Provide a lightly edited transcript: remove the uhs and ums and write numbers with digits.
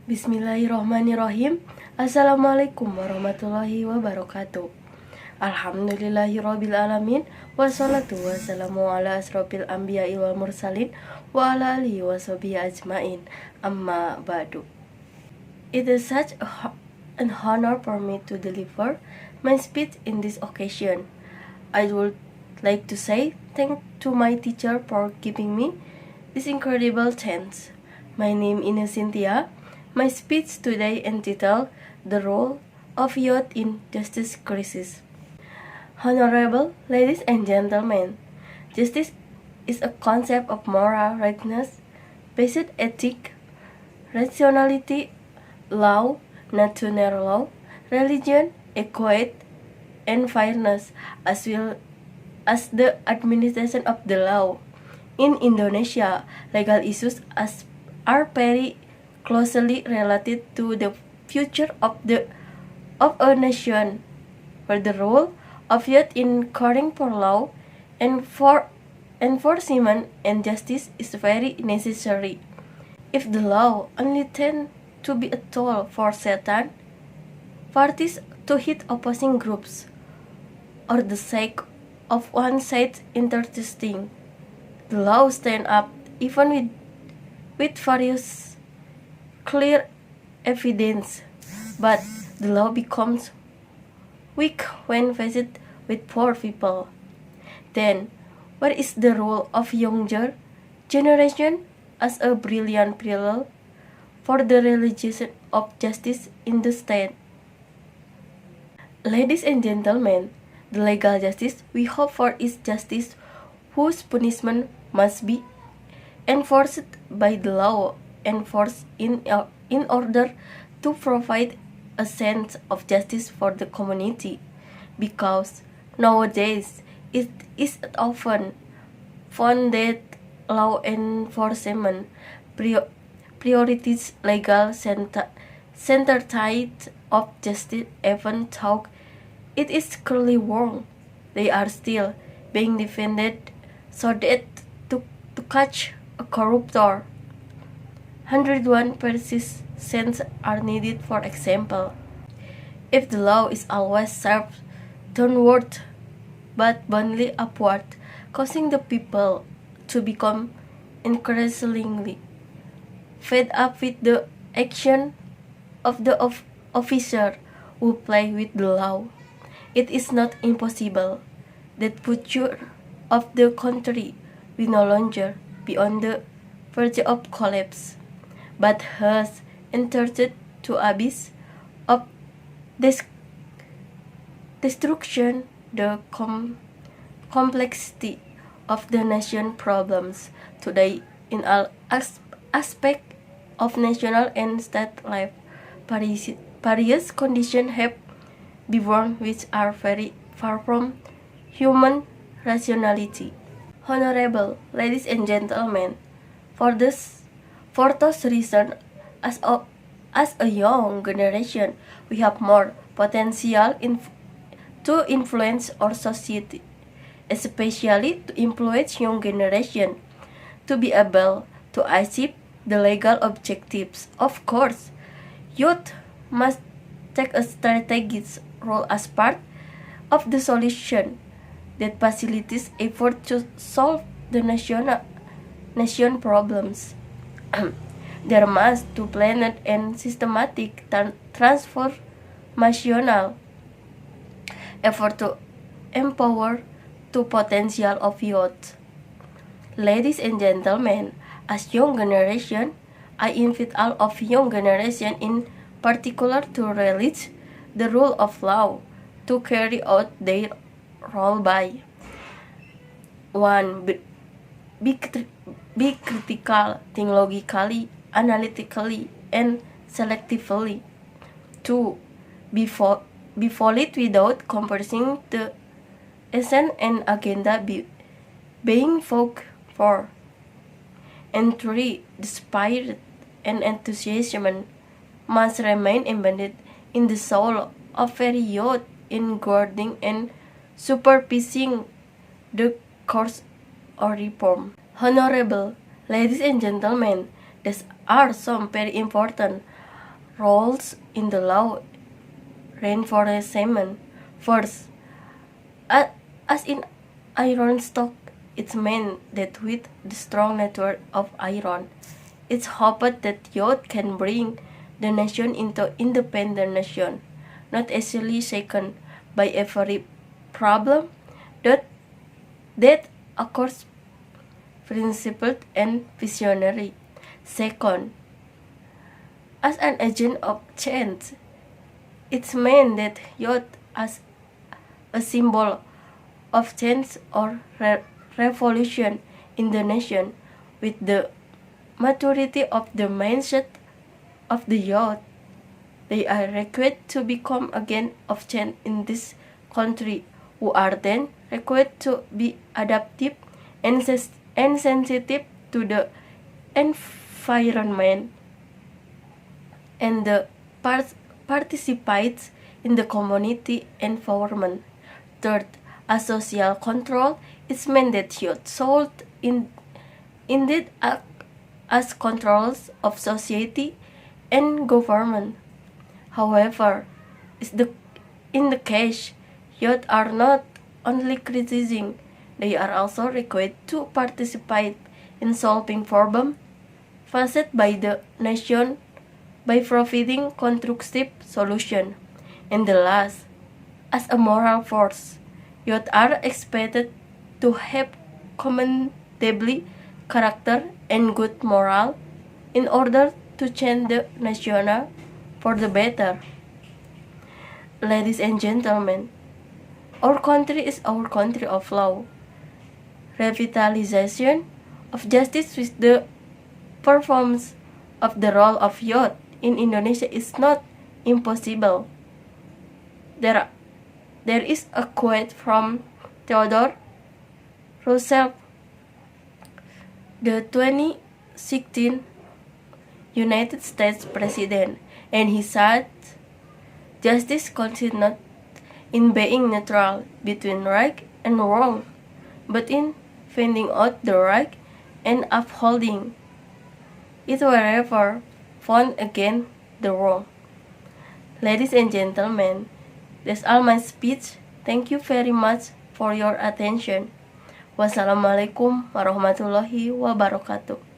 Bismillahirrahmanirrahim. Assalamualaikum warahmatullahi wabarakatuh. Alhamdulillahirrabbilalamin. Wassalatu wassalamu ala asrofil anbiya'i wal mursalin wa ala alihi wa sahbihi ajmain. Amma ba'du. It is such an honor for me to deliver my speech in this occasion. I would like to say thank to my teacher for giving me this incredible chance. My name is Sintia. My speech today entitled The Role of Youth in Justice Crisis. Honorable ladies and gentlemen, justice is a concept of moral rightness, basic ethic, rationality, law, natural law, religion, equity, and fairness, as well as the administration of the law. In Indonesia, legal issues are very closely related to the future of a nation, where the role of youth in caring for law and for enforcement and justice is very necessary. If the law only tends to be a tool for certain parties to hit opposing groups, or the sake of one side's interesting, the law stand up even with various clear evidence, but the law becomes weak when faced with poor people. Then, where is the role of younger generation as a brilliant pillar for the realization of justice in the state? Ladies and gentlemen, the legal justice we hope for is justice whose punishment must be enforced by the law, enforced in order to provide a sense of justice for the community, because nowadays it is often found that law enforcement priorities legal centered of justice, even though it is clearly wrong. They are still being defended so that to catch a corruptor, 101 persistence are needed. For example, if the law is always served downward but only upward, causing the people to become increasingly fed up with the action of the officer who play with the law, it is not impossible that future of the country will no longer be on the verge of collapse, but has entered to abyss of destruction. The complexity of the nation problems today in all aspects of national and state life, various conditions have been which are very far from human rationality. Honorable ladies and gentlemen, for those reasons, as a young generation, we have more potential to influence our society, especially to influence young generation to be able to achieve the legal objectives. Of course, youth must take a strategic role as part of the solution that facilitates effort to solve the nation problems. There must be planned and systematic transformational effort to empower the potential of youth. Ladies and gentlemen, as young generation, I invite all of young generation in particular to realize the rule of law, to carry out their role by 1. Be critical, think logically, analytically, and selectively. 2. Be valid without compromising the essence and agenda being fought for. And 3. The spirit and enthusiasm must remain embedded in the soul of every youth in guarding and supervising the course or reform. Honorable ladies and gentlemen, these are some very important roles in the law reinforcement. First, as in iron stock, it meant that with the strong network of iron, it's hoped that youth can bring the nation into independent nation, not easily shaken by every problem that occurs principled and visionary. Second, as an agent of change, it meant that youth as a symbol of change or revolution in the nation. With the maturity of the mindset of the youth, they are required to become agents of change in this country, who are then required to be adaptive and sensitive to the environment and the participates in the community environment. Third, as social control is meant that youth should indeed act as controllers of society and government. However, in the case, youth are not only criticizing, they are also required to participate in solving problems faced by the nation by providing constructive solutions. And the last, as a moral force, youth are expected to have commendable character and good moral in order to change the nation for the better. Ladies and gentlemen, our country is our country of law. Revitalization of justice with the performance of the role of youth in Indonesia is not impossible. There is a quote from Theodore Roosevelt, the 2016 United States President, and he said, "Justice consists not in being neutral between right and wrong, but in finding out the right and upholding it wherever found against the wrong." Ladies and gentlemen, that's all my speech. Thank you very much for your attention. Wassalamualaikum warahmatullahi wabarakatuh.